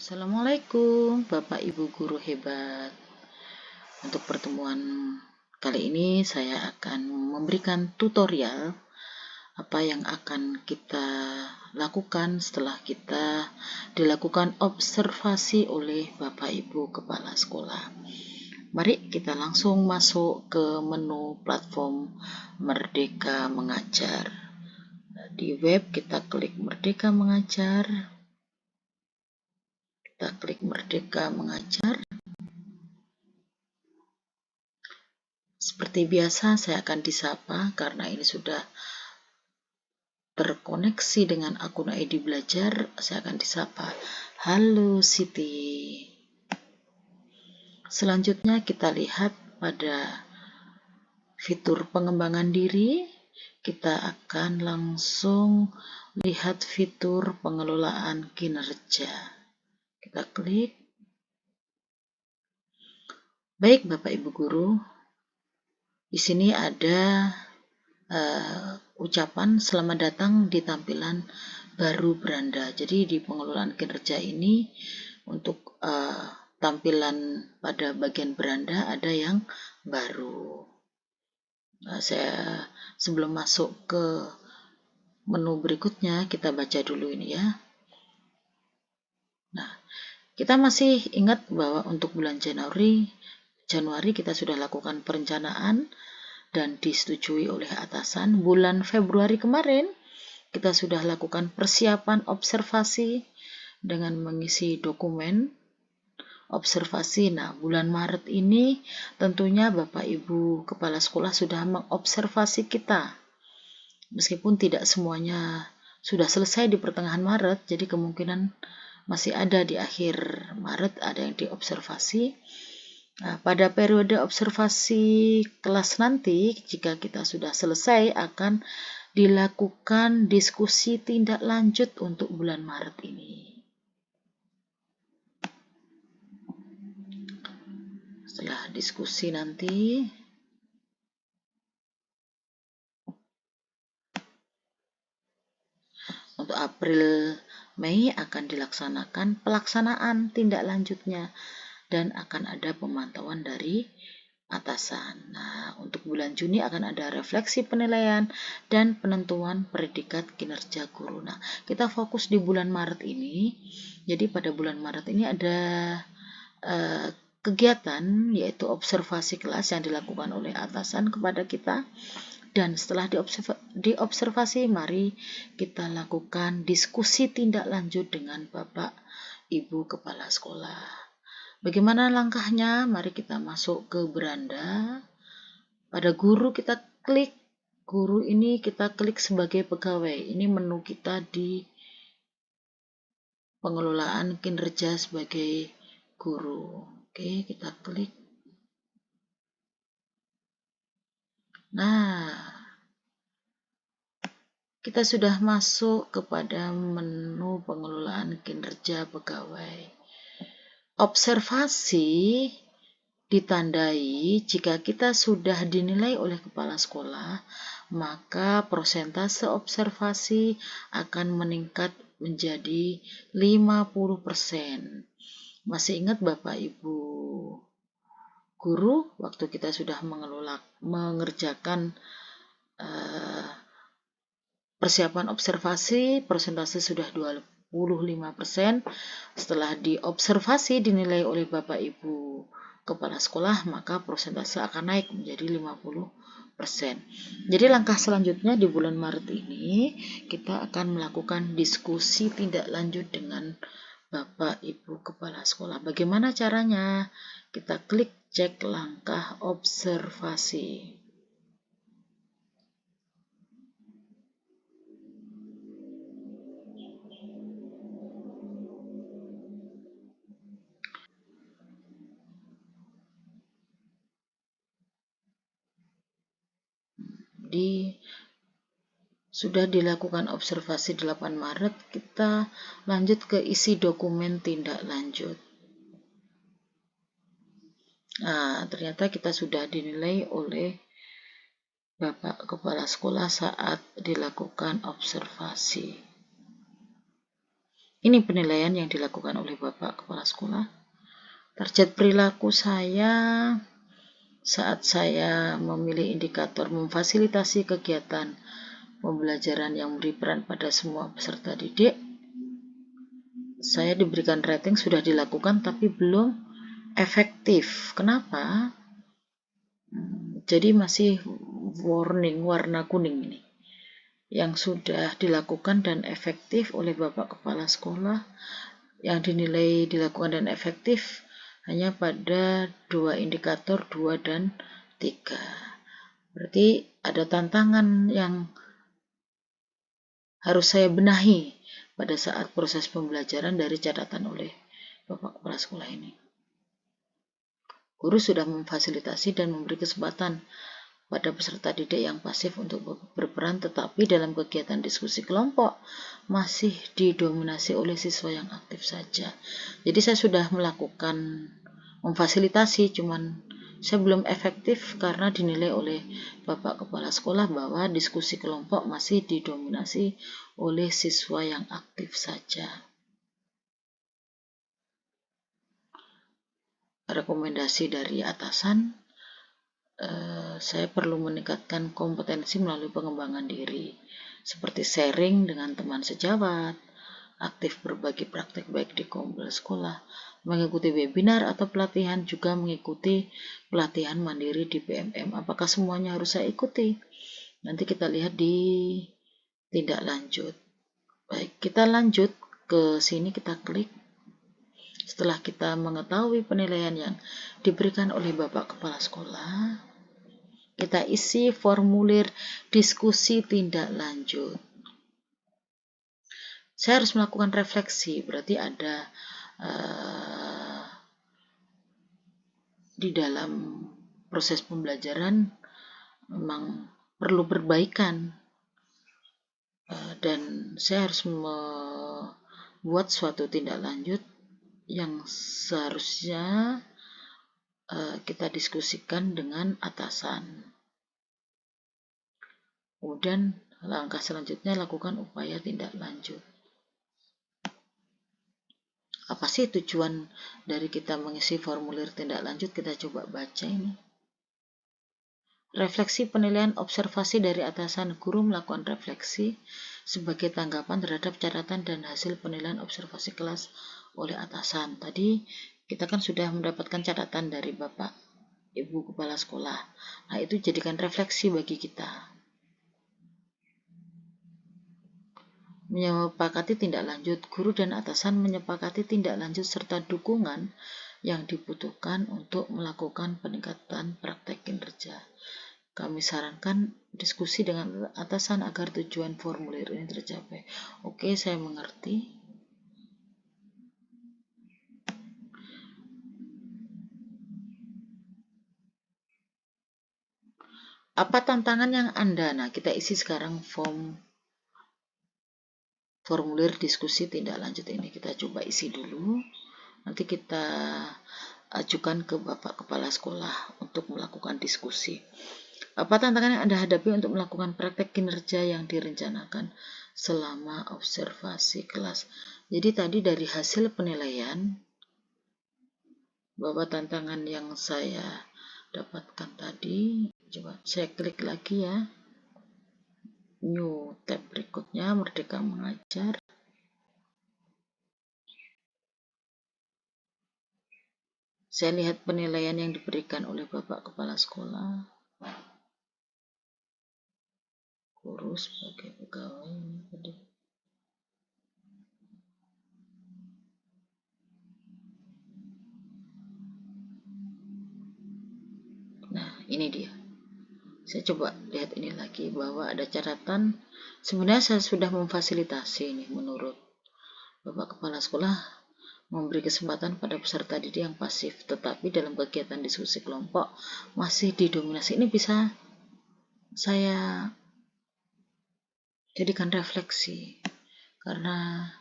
Assalamualaikum Bapak Ibu guru hebat. Untuk pertemuan kali ini saya akan memberikan tutorial apa yang akan kita lakukan setelah kita dilakukan observasi oleh Bapak Ibu Kepala Sekolah. Mari kita langsung masuk ke menu platform Merdeka Mengajar. Di web kita klik Merdeka Mengajar. Kita klik Merdeka Mengajar. Seperti biasa, saya akan disapa karena ini sudah terkoneksi dengan akun ID Belajar. Saya akan disapa, halo Siti. Selanjutnya kita lihat pada fitur pengembangan diri. Kita akan langsung lihat fitur pengelolaan kinerja. Kita klik. Baik Bapak Ibu Guru, di sini ada ucapan selamat datang di tampilan baru beranda. Jadi di pengelolaan kinerja ini untuk tampilan pada bagian beranda ada yang baru. Saya sebelum masuk ke menu berikutnya kita baca dulu ini ya. Nah, kita masih ingat bahwa untuk bulan Januari kita sudah lakukan perencanaan dan disetujui oleh atasan. Bulan Februari kemarin kita sudah lakukan persiapan observasi dengan mengisi dokumen observasi. Nah, bulan Maret ini tentunya Bapak Ibu Kepala Sekolah sudah mengobservasi kita. Meskipun tidak semuanya sudah selesai di pertengahan Maret, jadi kemungkinan masih ada di akhir Maret ada yang diobservasi. Nah, pada periode observasi kelas nanti, jika kita sudah selesai, akan dilakukan diskusi tindak lanjut untuk bulan Maret ini. Setelah diskusi nanti, untuk April Mei akan dilaksanakan pelaksanaan tindak lanjutnya dan akan ada pemantauan dari atasan. Nah, untuk bulan Juni akan ada refleksi penilaian dan penentuan predikat kinerja guru. Nah, kita fokus di bulan Maret ini. Jadi pada bulan Maret ini ada kegiatan yaitu observasi kelas yang dilakukan oleh atasan kepada kita. Dan setelah diobservasi, mari kita lakukan diskusi tindak lanjut dengan Bapak Ibu Kepala Sekolah. Bagaimana langkahnya? Mari kita masuk ke beranda. Pada guru kita klik. Guru ini kita klik sebagai pegawai. Ini menu kita di pengelolaan kinerja sebagai guru. Oke, kita klik. Nah, kita sudah masuk kepada menu pengelolaan kinerja pegawai. Observasi ditandai jika kita sudah dinilai oleh kepala sekolah, maka persentase observasi akan meningkat menjadi 50%. Masih ingat Bapak Ibu Guru, waktu kita sudah mengerjakan persiapan observasi, persentase sudah 25%. Setelah diobservasi dinilai oleh Bapak Ibu Kepala Sekolah, maka persentase akan naik menjadi 50%. Jadi langkah selanjutnya di bulan Maret ini, kita akan melakukan diskusi tindak lanjut dengan Bapak Ibu Kepala Sekolah. Bagaimana caranya? Kita klik cek langkah observasi. Sudah dilakukan observasi 8 Maret, kita lanjut ke isi dokumen tindak lanjut. Nah, ternyata kita sudah dinilai oleh Bapak Kepala Sekolah saat dilakukan observasi. Ini penilaian yang dilakukan oleh Bapak Kepala Sekolah. Target perilaku saya saat saya memilih indikator memfasilitasi kegiatan pembelajaran yang memberi peran pada semua peserta didik. Saya diberikan rating sudah dilakukan tapi belum efektif. Kenapa? Jadi masih warning warna kuning ini. Yang sudah dilakukan dan efektif oleh Bapak Kepala Sekolah, yang dinilai dilakukan dan efektif hanya pada 2 indikator 2 dan 3. Berarti ada tantangan yang harus saya benahi pada saat proses pembelajaran dari catatan oleh Bapak Kepala Sekolah ini. Guru sudah memfasilitasi dan memberi kesempatan pada peserta didik yang pasif untuk berperan, tetapi dalam kegiatan diskusi kelompok masih didominasi oleh siswa yang aktif saja. Jadi saya sudah melakukan memfasilitasi, cuman saya belum efektif karena dinilai oleh Bapak Kepala Sekolah bahwa diskusi kelompok masih didominasi oleh siswa yang aktif saja. Rekomendasi dari atasan, saya perlu meningkatkan kompetensi melalui pengembangan diri, seperti sharing dengan teman sejawat, aktif berbagi praktek baik di kumpul sekolah, mengikuti webinar atau pelatihan, juga mengikuti pelatihan mandiri di PMM. Apakah semuanya harus saya ikuti? Nanti kita lihat di tindak lanjut. Baik, kita lanjut ke sini, kita klik. Setelah kita mengetahui penilaian yang diberikan oleh Bapak Kepala Sekolah, kita isi formulir diskusi tindak lanjut. Saya harus melakukan refleksi, berarti ada di dalam proses pembelajaran memang perlu perbaikan, dan saya harus membuat suatu tindak lanjut yang seharusnya kita diskusikan dengan atasan. Kemudian langkah selanjutnya lakukan upaya tindak lanjut. Apa sih tujuan dari kita mengisi formulir tindak lanjut? Kita coba baca ini. Refleksi penilaian observasi dari atasan. Guru melakukan refleksi sebagai tanggapan terhadap catatan dan hasil penilaian observasi kelas oleh atasan. Tadi kita kan sudah mendapatkan catatan dari Bapak Ibu Kepala Sekolah. Nah, itu jadikan refleksi bagi kita. Menyepakati tindak lanjut. Guru dan atasan menyepakati tindak lanjut serta dukungan yang dibutuhkan untuk melakukan peningkatan praktek kinerja. Kami sarankan diskusi dengan atasan agar tujuan formulir ini tercapai. Oke, saya mengerti. Apa tantangan yang Anda? Nah, kita isi sekarang formulir diskusi tindak lanjut ini. Kita coba isi dulu. Nanti kita ajukan ke Bapak Kepala Sekolah untuk melakukan diskusi. Apa tantangan yang Anda hadapi untuk melakukan praktek kinerja yang direncanakan selama observasi kelas? Jadi tadi dari hasil penilaian, bahwa tantangan yang saya dapatkan tadi, coba saya klik lagi ya. New tab berikutnya, Merdeka Mengajar. Saya lihat penilaian yang diberikan oleh Bapak Kepala Sekolah. Guru sebagai pegawai ini tadi. Nah, ini dia. Saya coba lihat ini lagi bahwa ada catatan. Sebenarnya saya sudah memfasilitasi ini menurut Bapak Kepala Sekolah, memberi kesempatan pada peserta didik yang pasif, tetapi dalam kegiatan diskusi kelompok masih didominasi. Ini bisa saya jadikan refleksi karena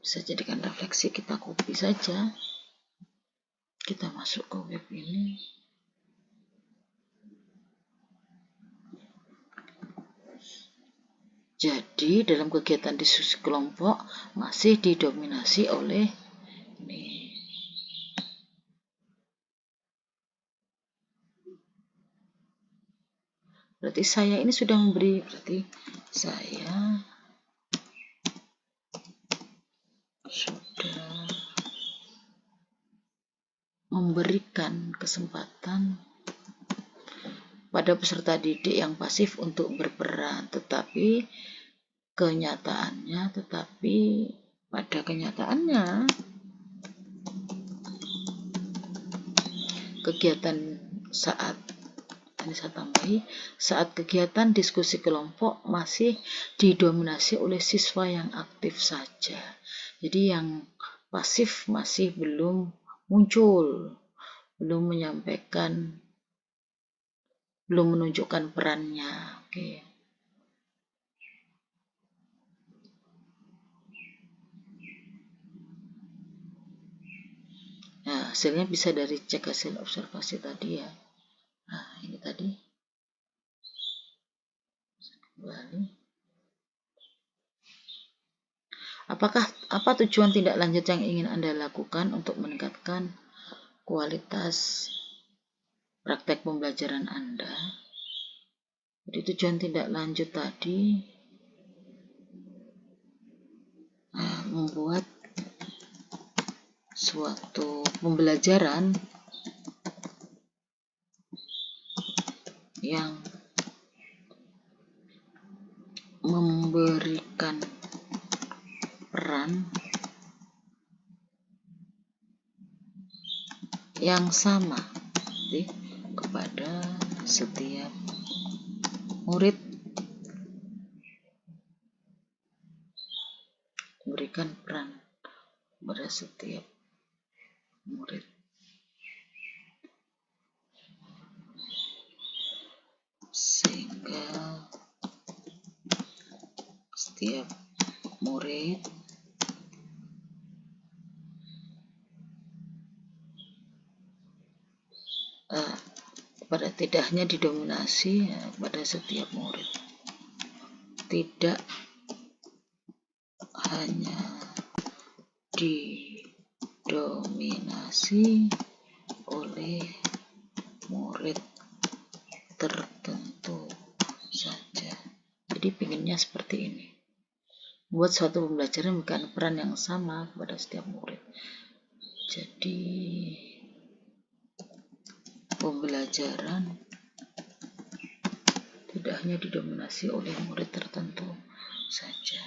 bisa jadikan refleksi. Kita copy saja, kita masuk ke web ini. Jadi dalam kegiatan diskusi kelompok masih didominasi oleh ini. Berarti saya ini sudah memberi, berarti saya sudah memberikan kesempatan pada peserta didik yang pasif untuk berperan, tetapi pada kenyataannya kegiatan saat kegiatan diskusi kelompok masih didominasi oleh siswa yang aktif saja. Jadi yang pasif masih belum muncul, belum menunjukkan perannya. Oke. Nah, hasilnya bisa dari cek hasil observasi tadi ya. Nah, ini tadi. Kembali. Apa tujuan tindak lanjut yang ingin Anda lakukan untuk meningkatkan kualitas praktek pembelajaran Anda? Jadi tujuan tindak lanjut tadi membuat suatu pembelajaran yang memberikan peran yang sama kepada setiap murid, memberikan peran pada setiap murid, sehingga setiap murid tidak hanya didominasi pada setiap murid, tidak hanya didominasi oleh murid tertentu saja. Jadi pinginnya seperti ini, buat suatu pembelajaran memberikan peran yang sama kepada setiap murid. Jadi pembelajaran tidak hanya didominasi oleh murid tertentu saja.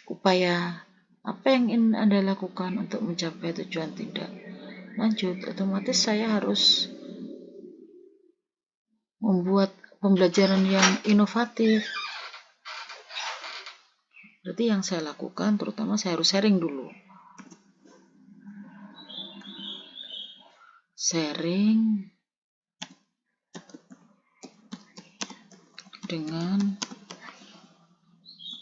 Upaya apa yang ingin Anda lakukan untuk mencapai tujuan tindak lanjut? Otomatis saya harus membuat pembelajaran yang inovatif. Berarti yang saya lakukan, terutama saya harus sharing dulu. Sharing dengan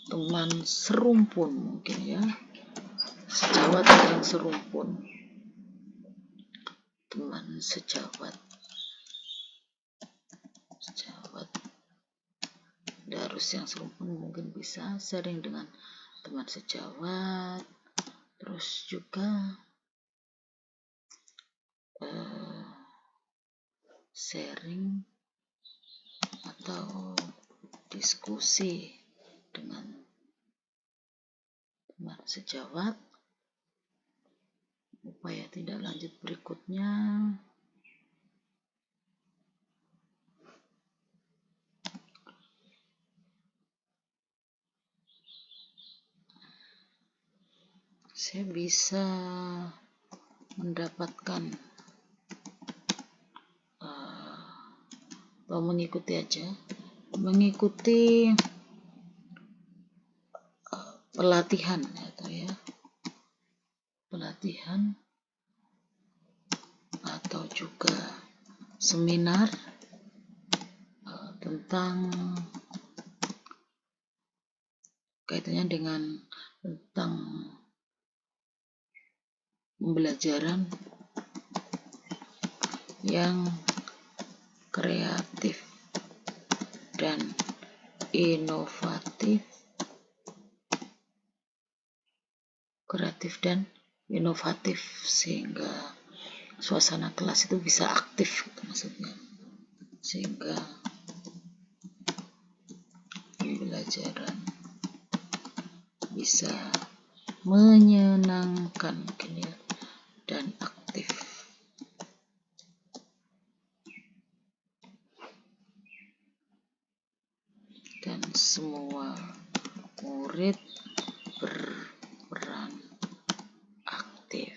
teman serumpun mungkin ya, sejawat yang serumpun, teman sejawat, tidak harus yang serumpun, mungkin bisa sharing dengan teman sejawat, terus juga sharing atau diskusi dengan teman sejawat. Upaya tindak lanjut berikutnya saya bisa mendapatkan atau mengikuti pelatihan atau juga seminar tentang kaitannya dengan tentang pembelajaran yang kreatif dan inovatif, kreatif, dan inovatif, sehingga suasana kelas itu bisa aktif gitu maksudnya, sehingga pembelajaran bisa menyenangkan mungkin ya, dan aktif. Dan semua murid berperan aktif.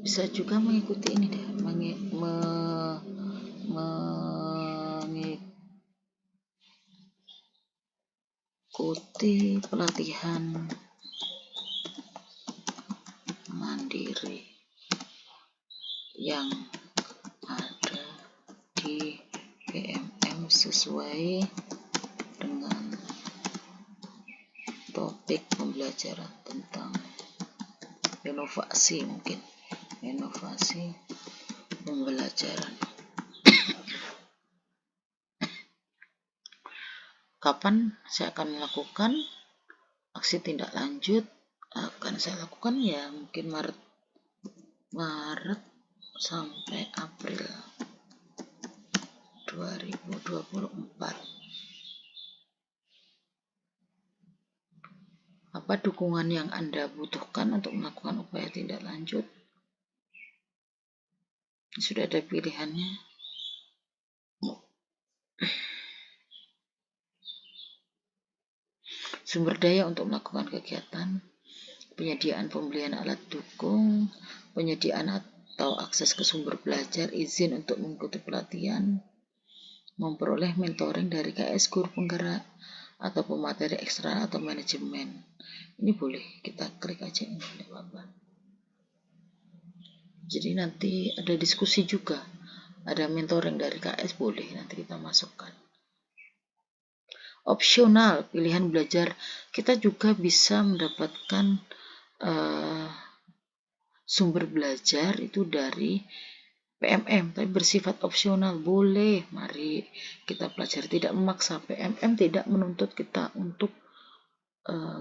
Bisa juga mengikuti ini deh, mengikuti pelatihan mandiri yang ada di PMM sesuai dengan topik pembelajaran tentang inovasi, mungkin inovasi pembelajaran. Kapan saya akan melakukan aksi tindak lanjut? Akan saya lakukan ya mungkin Maret sampai April 2024. Apa dukungan yang Anda butuhkan untuk melakukan upaya tindak lanjut? Sudah ada pilihannya. Sumber daya untuk melakukan kegiatan, penyediaan pembelian alat dukung, penyediaan atau akses ke sumber belajar, izin untuk mengikuti pelatihan, memperoleh mentoring dari KS guru penggerak, atau pemateri ekstra atau manajemen. Ini boleh kita klik aja ini, tidak apa-apa. Jadi nanti ada diskusi juga, ada mentoring dari KS, boleh nanti kita masukkan. Opsional, pilihan belajar, kita juga bisa mendapatkan sumber belajar itu dari PMM, tapi bersifat opsional, boleh, mari kita pelajari, tidak memaksa. PMM tidak menuntut kita untuk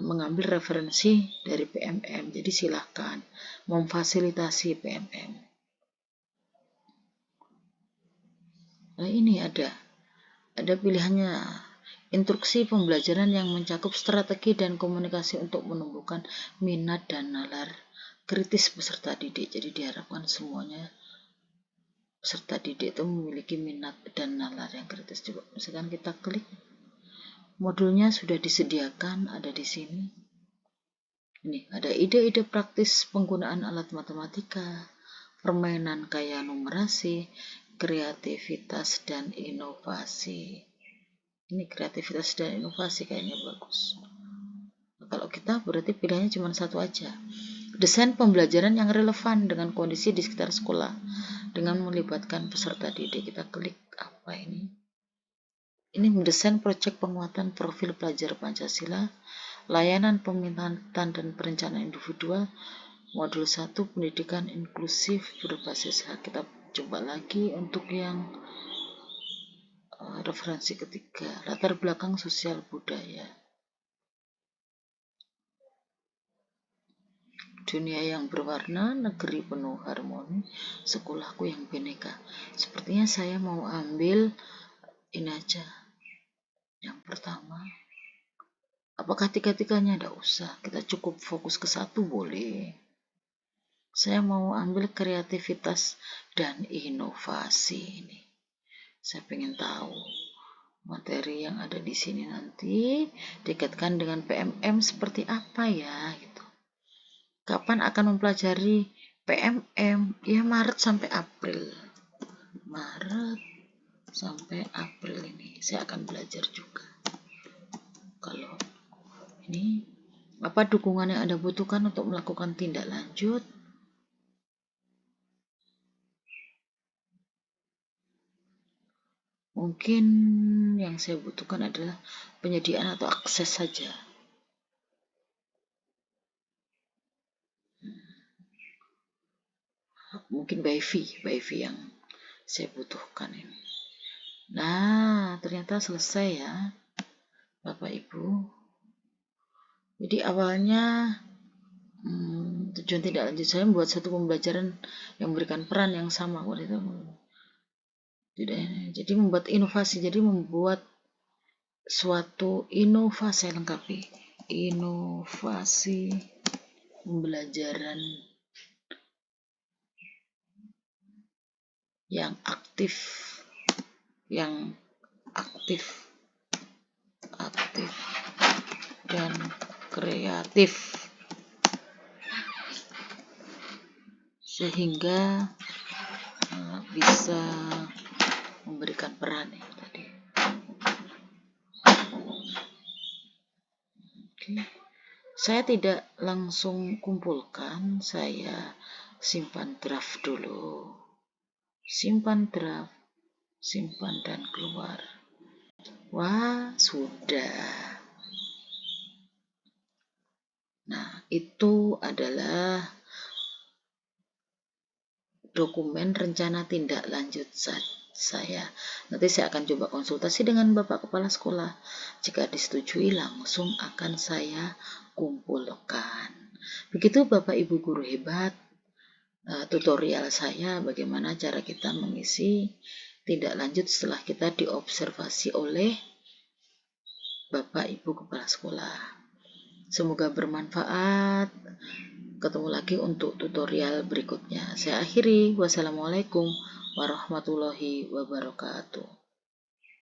mengambil referensi dari PMM, jadi silahkan memfasilitasi PMM. Nah, ini ada pilihannya, instruksi pembelajaran yang mencakup strategi dan komunikasi untuk menumbuhkan minat dan nalar kritis peserta didik. Jadi diharapkan semuanya peserta didik itu memiliki minat dan nalar yang kritis. Coba misalkan kita klik, modulnya sudah disediakan, ada di sini. Ini ada ide-ide praktis penggunaan alat matematika, permainan kaya numerasi, kreativitas dan inovasi. Ini kreativitas dan inovasi kayaknya bagus. Kalau kita berarti pilihannya cuma satu aja. Desain pembelajaran yang relevan dengan kondisi di sekitar sekolah dengan melibatkan peserta didik. Kita klik apa ini? Ini mendesain proyek penguatan profil pelajar Pancasila, layanan peminatan dan perencanaan individual, modul 1 pendidikan inklusif berbasis hak. Kita coba lagi untuk yang referensi ketiga, latar belakang sosial budaya. Dunia yang berwarna, negeri penuh harmoni, sekolahku yang bineka. Sepertinya saya mau ambil ini aja. Yang pertama, apakah tiga-tiganya? Tidak usah, kita cukup fokus ke satu boleh. Saya mau ambil kreativitas dan inovasi ini. Saya pengen tahu materi yang ada di sini nanti dikaitkan dengan PMM seperti apa ya gitu. Kapan akan mempelajari PMM? Ya Maret sampai April. Maret sampai April ini saya akan belajar juga. Kalau ini, apa dukungan yang Anda butuhkan untuk melakukan tindak lanjut? Mungkin yang saya butuhkan adalah penyediaan atau akses saja. mungkin wifi yang saya butuhkan ini. Nah, ternyata selesai ya Bapak Ibu. Jadi awalnya tujuan tidak lanjut saya membuat satu pembelajaran yang memberikan peran yang sama. Jadi membuat inovasi, jadi membuat suatu inovasi lengkapi. Inovasi pembelajaran yang aktif dan kreatif sehingga bisa memberikan peran ya tadi. Oke. Saya tidak langsung kumpulkan, saya simpan draft dulu. Simpan draft, simpan dan keluar. Wah, sudah. Nah, itu adalah dokumen rencana tindak lanjut saya. Nanti saya akan coba konsultasi dengan Bapak Kepala Sekolah. Jika disetujui, langsung akan saya kumpulkan. Begitu Bapak Ibu guru hebat, tutorial saya bagaimana cara kita mengisi tindak lanjut setelah kita diobservasi oleh Bapak Ibu Kepala Sekolah. Semoga bermanfaat. Ketemu lagi untuk tutorial berikutnya. Saya akhiri. Wassalamualaikum warahmatullahi wabarakatuh.